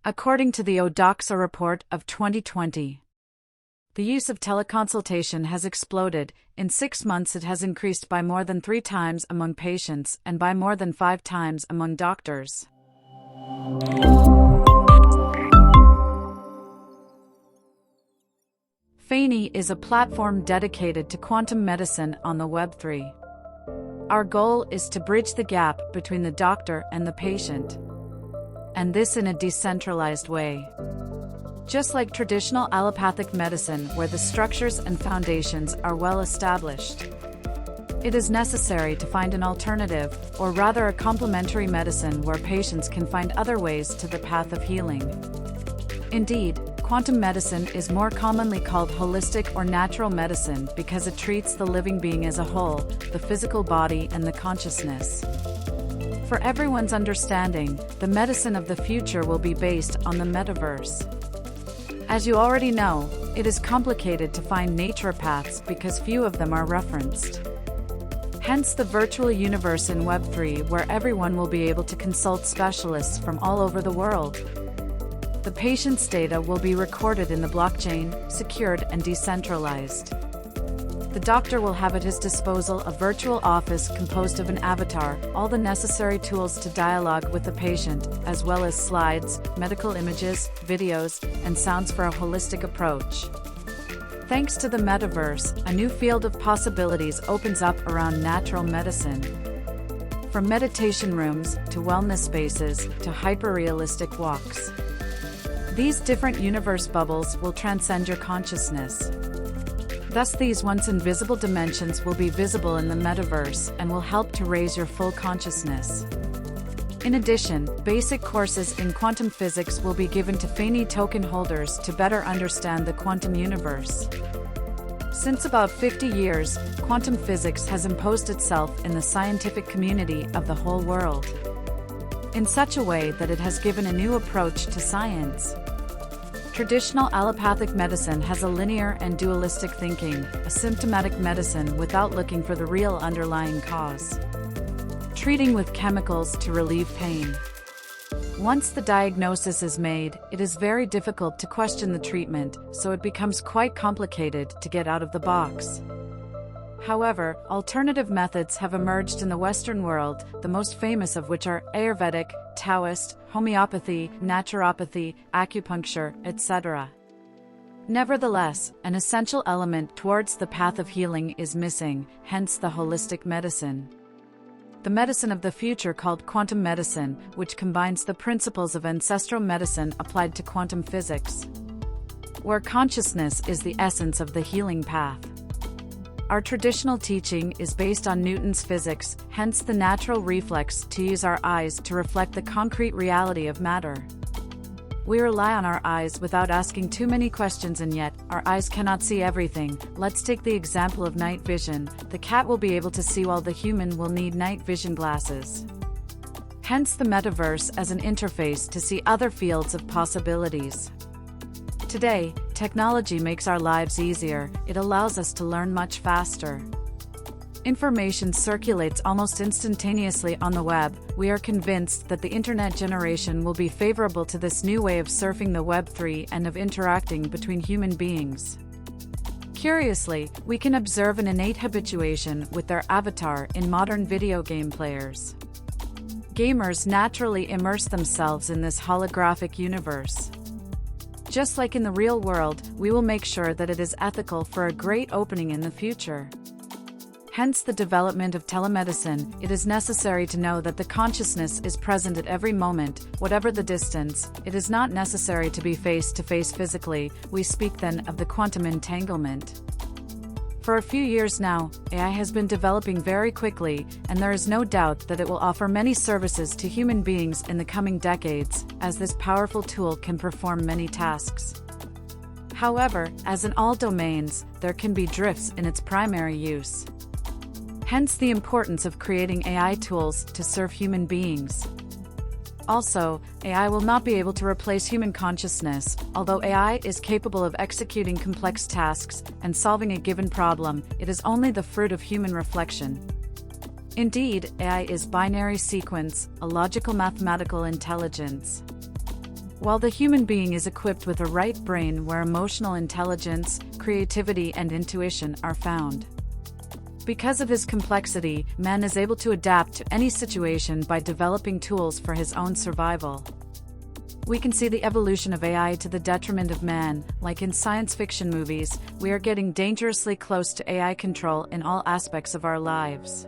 According to the ODOXA report of 2020, the use of teleconsultation has exploded. In 6 months, it has increased by more than 3 times among patients and by more than 5 times among doctors. Phayny is a platform dedicated to quantum medicine on the Web3. Our goal is to bridge the gap between the doctor and the patient, and this in a decentralized way. Just like traditional allopathic medicine, where the structures and foundations are well established, it is necessary to find an alternative, or rather a complementary medicine where patients can find other ways to the path of healing. Indeed, quantum medicine is more commonly called holistic or natural medicine because it treats the living being as a whole, the physical body and the consciousness. For everyone's understanding, the medicine of the future will be based on the metaverse. As you already know, it is complicated to find naturopaths because few of them are referenced. Hence the virtual universe in Web3, where everyone will be able to consult specialists from all over the world. The patient's data will be recorded in the blockchain, secured and decentralized. The doctor will have at his disposal a virtual office composed of an avatar, all the necessary tools to dialogue with the patient, as well as slides, medical images, videos, and sounds for a holistic approach. Thanks to the metaverse, a new field of possibilities opens up around natural medicine. From meditation rooms, to wellness spaces, to hyper-realistic walks. These different universe bubbles will transcend your consciousness. Thus these once invisible dimensions will be visible in the metaverse and will help to raise your full consciousness. In addition, basic courses in quantum physics will be given to Phayny token holders to better understand the quantum universe. Since about 50 years, quantum physics has imposed itself in the scientific community of the whole world, in such a way that it has given a new approach to science. Traditional allopathic medicine has a linear and dualistic thinking, a symptomatic medicine without looking for the real underlying cause, treating with chemicals to relieve pain. Once the diagnosis is made, it is very difficult to question the treatment, so it becomes quite complicated to get out of the box. However, alternative methods have emerged in the Western world, the most famous of which are Ayurvedic, Taoist, homeopathy, naturopathy, acupuncture, etc. Nevertheless, an essential element towards the path of healing is missing, hence the holistic medicine. The medicine of the future called quantum medicine, which combines the principles of ancestral medicine applied to quantum physics, where consciousness is the essence of the healing path. Our traditional teaching is based on Newton's physics, hence the natural reflex to use our eyes to reflect the concrete reality of matter. We rely on our eyes without asking too many questions, and yet, our eyes cannot see everything. Let's take the example of night vision. The cat will be able to see while the human will need night vision glasses. Hence the metaverse as an interface to see other fields of possibilities. Today, technology makes our lives easier. It allows us to learn much faster. Information circulates almost instantaneously on the web. We are convinced that the internet generation will be favorable to this new way of surfing the Web3 and of interacting between human beings. Curiously, we can observe an innate habituation with their avatar in modern video game players. Gamers naturally immerse themselves in this holographic universe. Just like in the real world, we will make sure that it is ethical for a great opening in the future. Hence the development of telemedicine. It is necessary to know that the consciousness is present at every moment, whatever the distance. It is not necessary to be face-to-face physically. We speak then of the quantum entanglement. For a few years now, AI has been developing very quickly, and there is no doubt that it will offer many services to human beings in the coming decades, as this powerful tool can perform many tasks. However, as in all domains, there can be drifts in its primary use. Hence the importance of creating AI tools to serve human beings. Also, AI will not be able to replace human consciousness. Although AI is capable of executing complex tasks and solving a given problem, it is only the fruit of human reflection. Indeed, AI is binary sequence, a logical mathematical intelligence. while the human being is equipped with a right brain where emotional intelligence, creativity, and intuition are found. Because of his complexity, man is able to adapt to any situation by developing tools for his own survival. We can see the evolution of AI to the detriment of man, like in science fiction movies. We are getting dangerously close to AI control in all aspects of our lives.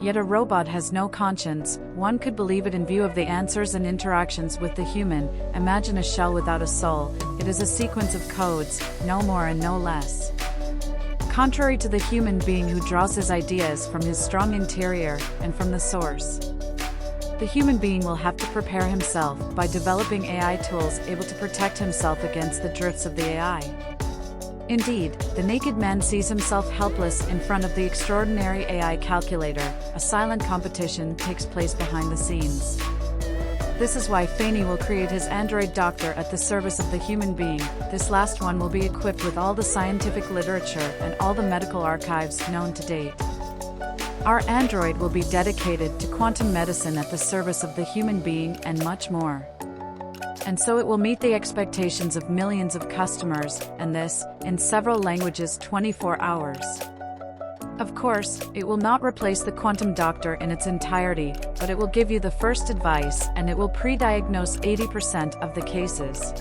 Yet a robot has no conscience. One could believe it in view of the answers and interactions with the human. Imagine a shell without a soul. It is a sequence of codes, no more and no less. Contrary to the human being who draws his ideas from his strong interior and from the source. The human being will have to prepare himself by developing AI tools able to protect himself against the drifts of the AI. Indeed, the naked man sees himself helpless in front of the extraordinary AI calculator. A silent competition takes place behind the scenes. This is why Phayny will create his android doctor at the service of the human being. This last one will be equipped with all the scientific literature and all the medical archives known to date. Our android will be dedicated to quantum medicine at the service of the human being and much more. And so it will meet the expectations of millions of customers, and this, in several languages 24 hours. Of course, it will not replace the quantum doctor in its entirety, but it will give you the first advice and it will pre-diagnose 80% of the cases.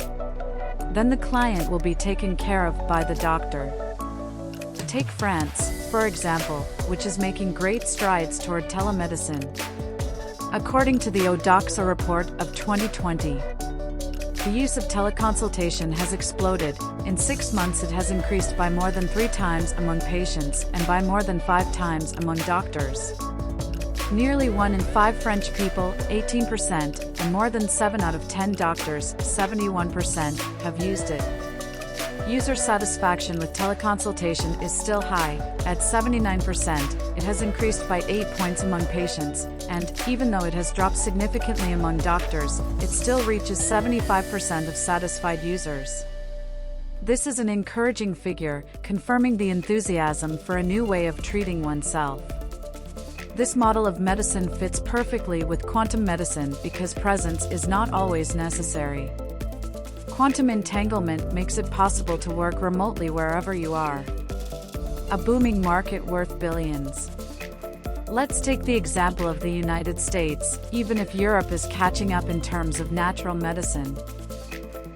Then the client will be taken care of by the doctor. Take France, for example, which is making great strides toward telemedicine. According to the ODOXA report of 2020, the use of teleconsultation has exploded. In 6 months it has increased by more than 3 times among patients and by more than 5 times among doctors. Nearly 1 in 5 French people, 18%, and more than 7 out of 10 doctors, 71%, have used it. User satisfaction with teleconsultation is still high, at 79%. It has increased by 8 points among patients, and, even though it has dropped significantly among doctors, it still reaches 75% of satisfied users. This is an encouraging figure, confirming the enthusiasm for a new way of treating oneself. This model of medicine fits perfectly with quantum medicine because presence is not always necessary. Quantum entanglement makes it possible to work remotely wherever you are. A booming market worth billions. Let's take the example of the United States, even if Europe is catching up in terms of natural medicine.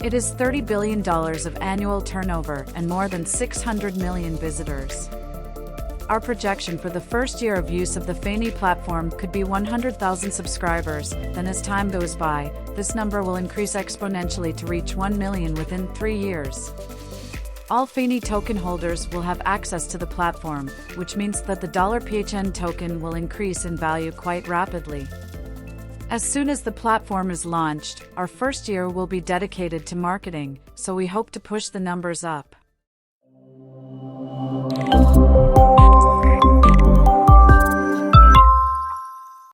It is $30 billion of annual turnover and more than 600 million visitors. Our projection for the first year of use of the Phayny platform could be 100,000 subscribers, then as time goes by, this number will increase exponentially to reach 1 million within 3 years. All Phayny token holders will have access to the platform, which means that the $PHN token will increase in value quite rapidly. As soon as the platform is launched, our first year will be dedicated to marketing, so we hope to push the numbers up.